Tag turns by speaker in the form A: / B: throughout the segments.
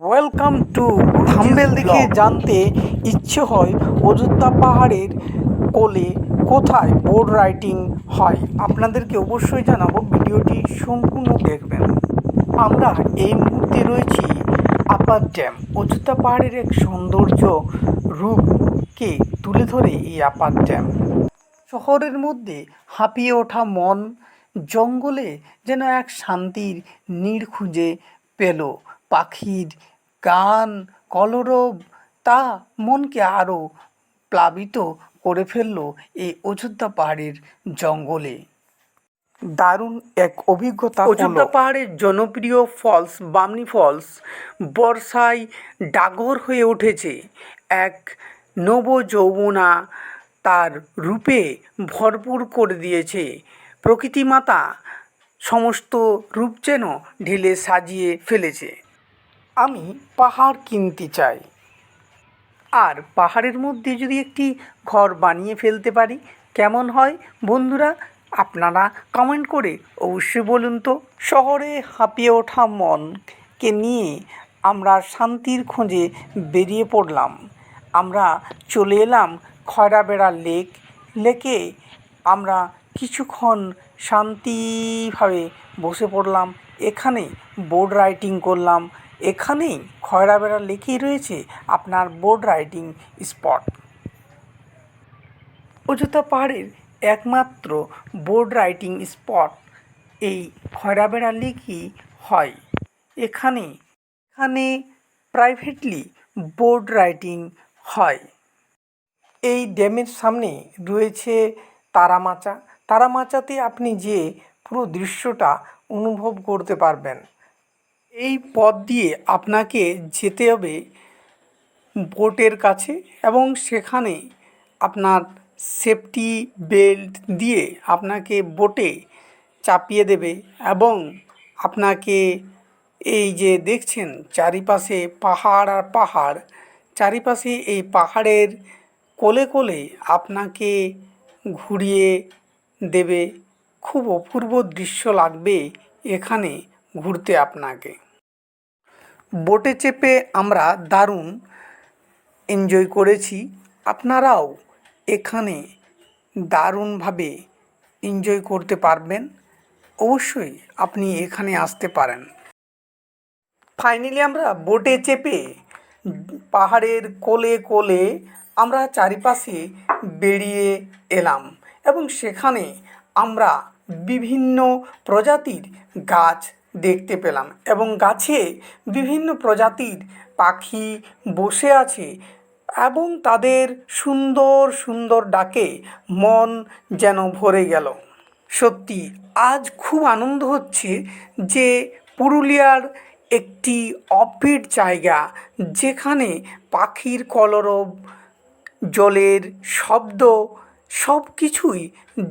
A: Welcome to thumbnail দেখে জানতে ইচ্ছে হয় অযোধ্যা পাহাড়ের কোলে কোথায় বোট রাইডিং হয়। আপনাদেরকে অবশ্যই জানাবো, ভিডিওটি সম্পূর্ণ দেখবেন। আমরা এই মুহূর্তে রয়েছি আপার ড্যাম। অযোধ্যা পাহাড়ের এক সৌন্দর্য রূপকে তুলে ধরে এই আপার ড্যাম। শহরের মধ্যে হাঁপিয়ে ওঠা মন জঙ্গলে যেন এক শান্তির নীড় খুঁজে পেল। পাখির গান কলরব তা মনকে আরও প্লাবিত করে ফেলল এই অযোধ্যা পাহাড়ের জঙ্গলে। দারুণ এক অভিজ্ঞতা। অযোধ্যা পাহাড়ের জনপ্রিয় ফলস বামনি ফলস বর্ষায় ডাগর হয়ে উঠেছে। এক নবযৌবনা তার রূপে ভরপুর করে দিয়েছে। প্রকৃতি মাতা সমস্ত রূপ যেন ঢেলে সাজিয়ে ফেলেছে। আমি পাহাড় কিনতে চাই, আর পাহাড়ের মধ্যে যদি একটি ঘর বানিয়ে ফেলতে পারি কেমন হয় বন্ধুরা? আপনারা কমেন্ট করে অবশ্যই বলুন তো। শহরে হাঁপিয়ে ওঠা মনকে নিয়ে আমরা শান্তির খোঁজে বেরিয়ে পড়লাম। আমরা চলে এলাম খয়রাবেড়া লেকে। আমরা কিছুক্ষণ শান্তিভাবে বসে পড়লাম, এখানে বোট রাইডিং করলাম। এখানেই খয়রাবেড়া লেকেই রয়েছে আপনার বোট রাইডিং স্পট। অযোধ্যা পাহাড়ের একমাত্র বোট রাইডিং স্পট এই খয়রাবেড়া লেকই হয়। এখানে প্রাইভেটলি বোট রাইডিং হয়। এই ড্যামের সামনে রয়েছে তারামাচা। তারামাচাতে আপনি যে পুরো দৃশ্যটা অনুভব করতে পারবেন। এই পথ দিয়ে আপনাকে যেতে হবে বোটের কাছে, এবং সেখানে আপনার সেফটি বেল্ট দিয়ে আপনাকে বোটে চাপিয়ে দেবে, এবং আপনাকে এই যে দেখছেন চারিপাশে পাহাড় আর পাহাড়, চারিপাশে এই পাহাড়ের কোলে কোলে আপনাকে ঘুরিয়ে দেবে। খুব অপূর্ব দৃশ্য লাগবে এখানে ঘুরতে আপনাকে। বোটে চেপে আমরা দারুণ এনজয় করেছি। আপনারাও এখানে দারুণভাবে এনজয় করতে পারবেন। অবশ্যই আপনি এখানে আসতে পারেন। ফাইনালি আমরা বোটে চেপে পাহাড়ের কোলে কোলে আমরা চারিপাশে বেরিয়ে এলাম, এবং সেখানে আমরা বিভিন্ন প্রজাতির গাছ দেখতে পেলাম, এবং গাছে বিভিন্ন প্রজাতির পাখি বসে আছে, এবং তাদের সুন্দর সুন্দর ডাকে মন যেন ভরে গেল। সত্যি আজ খুব আনন্দ হচ্ছে যে পুরুলিয়ার একটি অফবিট জায়গা, যেখানে পাখির কলরব, জলের শব্দ সব কিছুই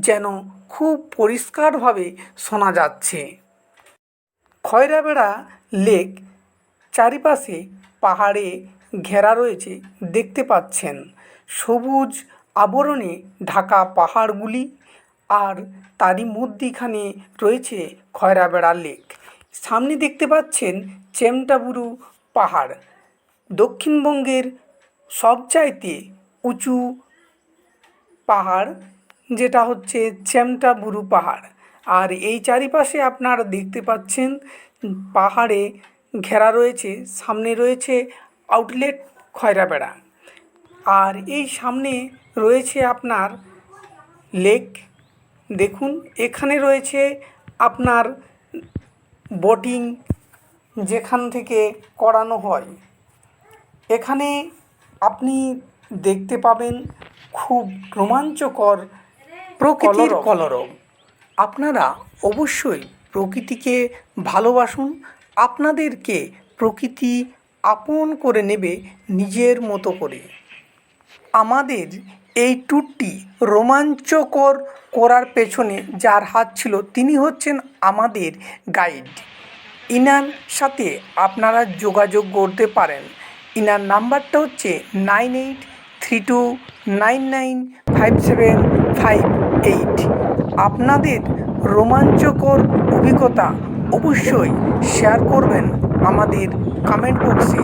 A: যেন খুব পরিষ্কারভাবে শোনা যাচ্ছে। খয়রাবেড়া লেক চারিপাশে পাহাড়ে ঘেরা রয়েছে, দেখতে পাচ্ছেন সবুজ আবরণে ঢাকা পাহাড়গুলি, আর তারই মধ্যিখানে রয়েছে খয়রাবেড়া লেক। সামনে দেখতে পাচ্ছেন চেমটাবুরু পাহাড়, দক্ষিণবঙ্গের সবচাইতে উঁচু পাহাড়, যেটা হচ্ছে চেমটাবুরু পাহাড়। আর এই চারিপাশে আপনারা দেখতে পাচ্ছেন পাহাড়ে ঘেরা রয়েছে। সামনে রয়েছে আউটলেট খয়রাবেড়া, আর এই সামনে রয়েছে আপনার লেক। দেখুন এখানে রয়েছে আপনার বোটিং, যেখান থেকে করানো হয়। এখানে আপনি দেখতে পাবেন খুব রোমাঞ্চকর প্রকৃতির কলরব। আপনারা অবশ্যই প্রকৃতিকে ভালোবাসুন, আপনাদেরকে প্রকৃতি আপন করে নেবে নিজের মতো করে। আমাদের এই ট্যুরটি রোমাঞ্চকর করার পেছনে যার হাত ছিল তিনি হচ্ছেন আমাদের গাইড। ইনার সাথে আপনারা যোগাযোগ করতে পারেন। ইনার নাম্বারটা হচ্ছে 9832995758। আপনাদের রোমাঞ্চকর অভিজ্ঞতা অবশ্যই শেয়ার করবেন আমাদের কমেন্ট বক্সে